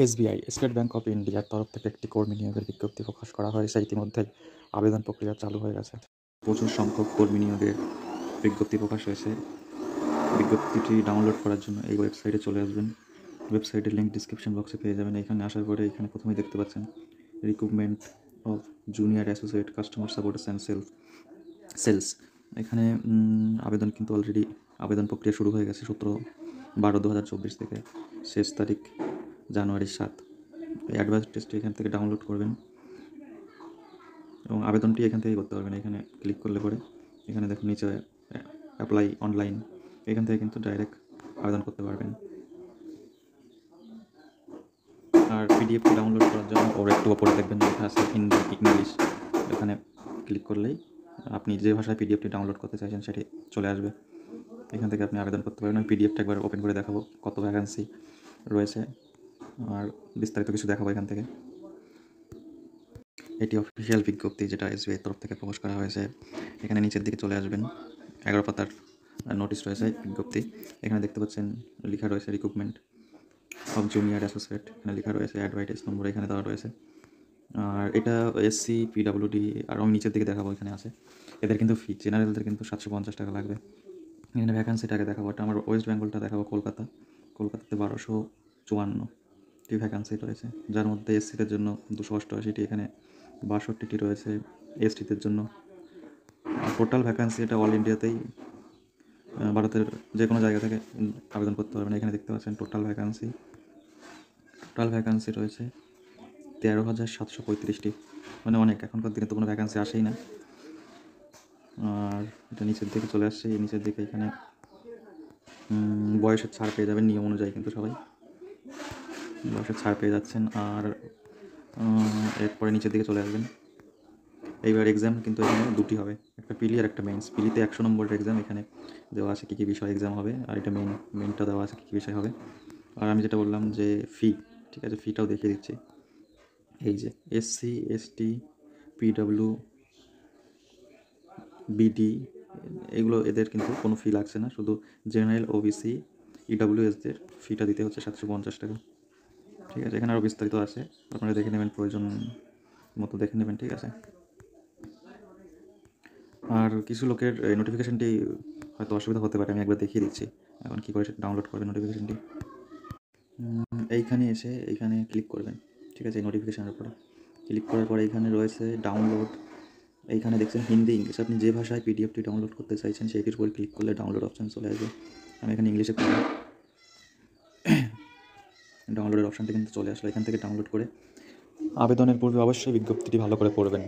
SBI state bank of ইন্ডিয়ার তরফ থেকে একটি কর্মী নিয়োগের বিজ্ঞপ্তি প্রকাশ করা হয়েছে। ইতিমধ্যেই আবেদন প্রক্রিয়া চালু হয়ে গেছে। প্রচুর সংখ্যক কর্মী নিয়োগের বিজ্ঞপ্তি প্রকাশ হয়েছে। বিজ্ঞপ্তিটি ডাউনলোড করার জন্য এই ওয়েবসাইটে চলে আসবেন। ওয়েবসাইটের লিঙ্ক ডিসক্রিপশন বক্সে পেয়ে যাবেন। এখানে আসার পরে এখানে প্রথমেই দেখতে পাচ্ছেন recruitment of junior associate customer support and sales. এখানে আবেদন কিন্তু অলরেডি আবেদন প্রক্রিয়া শুরু হয়ে গেছে 17/12/2024 থেকে। শেষ তারিখ জানুয়ারি 7। এই অ্যাডভার্টাইজটি এখান থেকে ডাউনলোড করবেন এবং আবেদনটি এখান থেকেই করতে পারবেন। এখানে ক্লিক করলে পরে এখানে দেখুন নিচে অ্যাপ্লাই অনলাইন, এখান থেকে কিন্তু ডাইরেক্ট আবেদন করতে পারবেন। আর পিডিএফটি ডাউনলোড করার জন্য ওর একটু ওপরে দেখবেন লেখা আছে হিন্দি ইংলিশ, এখানে ক্লিক করলেই আপনি যে ভাষায় পিডিএফটি ডাউনলোড করতে চাইছেন সেটি চলে আসবে। এখান থেকে আপনি আবেদন করতে পারবেন। আমি পিডিএফটা একবার ওপেন করে দেখাবো কত ভ্যাকান্সি রয়েছে আর বিস্তারিত কিছু দেখাবো এখান থেকে। এটি অফিসিয়াল বিজ্ঞপ্তি যেটা এসবিআই তরফ থেকে প্রকাশ করা হয়েছে। এখানে নিচের দিকে চলে আসবেন, 11 পাতার নোটিশ রয়েছে বিজ্ঞপ্তি। এখানে দেখতে পাচ্ছেন লেখা রয়েছে রিক্রুটমেন্ট অফ জুনিয়র অ্যাসোসিয়েট, এখানে লেখা রয়েছে অ্যাডভার্টাইজ নম্বর এখানে দেওয়া রয়েছে। আর এটা এসসি পিডাব্লিউডি, আর আমি নিচের দিকে দেখাবো এখানে আছে। এদের কিন্তু ফি জেনারেলদের কিন্তু 750 টাকা লাগবে। এখানে ভ্যাকান্সিটাকে দেখাবো, এটা আমার ওয়েস্ট বেঙ্গলটা দেখাবো। কলকাতাতে 1254টি ভ্যাকান্সি রয়েছে, যার মধ্যে এসসিদের জন্য 288টি, এখানে 62টি রয়েছে এসটিদের জন্য। টোটাল ভ্যাকান্সি এটা অল ইন্ডিয়াতেই ভারতের যে কোনো জায়গা থেকে আবেদন করতে পারবেন। এখানে দেখতে পাচ্ছেন টোটাল ভ্যাকান্সি রয়েছে 13,735টি, মানে অনেক। এখনকার দিনে তো কোনো ভ্যাকান্সি আসেই না। আর এটা নিচের দিকে চলে আসছে, এই নিচের দিকে এখানে বয়সের ছাড় পেয়ে যাবেন নিয়ম অনুযায়ী, কিন্তু সবাই বয়সের ছাড় পেয়ে যাচ্ছেন। আর এরপরে নিচের দিকে চলে আসবেন। এইবার এক্সাম কিন্তু এখানে দুটি হবে, একটা পিলি আর একটা মেইনস। পিলিতে 100 নম্বরের এক্সাম, এখানে দেওয়া আছে কী কী বিষয় এক্সাম হবে, আর এটা মেইনটা দেওয়া আছে কী কী বিষয় হবে। আর আমি যেটা বললাম যে ফি, ঠিক আছে, ফিটাও দেখিয়ে দিচ্ছি। এই যে এসসি এসটি পিডাব্লিউ বিডি এগুলো, এদের কিন্তু কোনো ফি লাগছে না। শুধু জেনারেল ওবিসি ইডাব্লিউএসদের ফিটা দিতে হচ্ছে 750 টাকা। ঠিক আছে, এখানে আরও বিস্তারিত আছে, আপনারা দেখে নেবেন, প্রয়োজন মতো দেখে নেবেন। ঠিক আছে। আর কিছু লোকের এই নোটিফিকেশানটি হয়তো অসুবিধা হতে পারে, আমি একবার দেখিয়ে দিচ্ছি এখন কী করে ডাউনলোড করবেন নোটিফিকেশানটি। এইখানে এসে এইখানে ক্লিক করবেন। ঠিক আছে, এই নোটিফিকেশানের উপরে ক্লিক করার পরে এখানে রয়েছে ডাউনলোড। এইখানে দেখছেন হিন্দি ইংলিশ, আপনি যে ভাষায় পিডিএফটি ডাউনলোড করতে চাইছেন সেইটির উপর ক্লিক করলে ডাউনলোড অপশান চলে আসবে। আমি এখানে ইংলিশে করব, ডাউনলোডের অপশানটি কিন্তু চলে আসলো। এখান থেকে ডাউনলোড করে আবেদনের পূর্বে অবশ্যই বিজ্ঞপ্তিটি ভালো করে পড়বেন।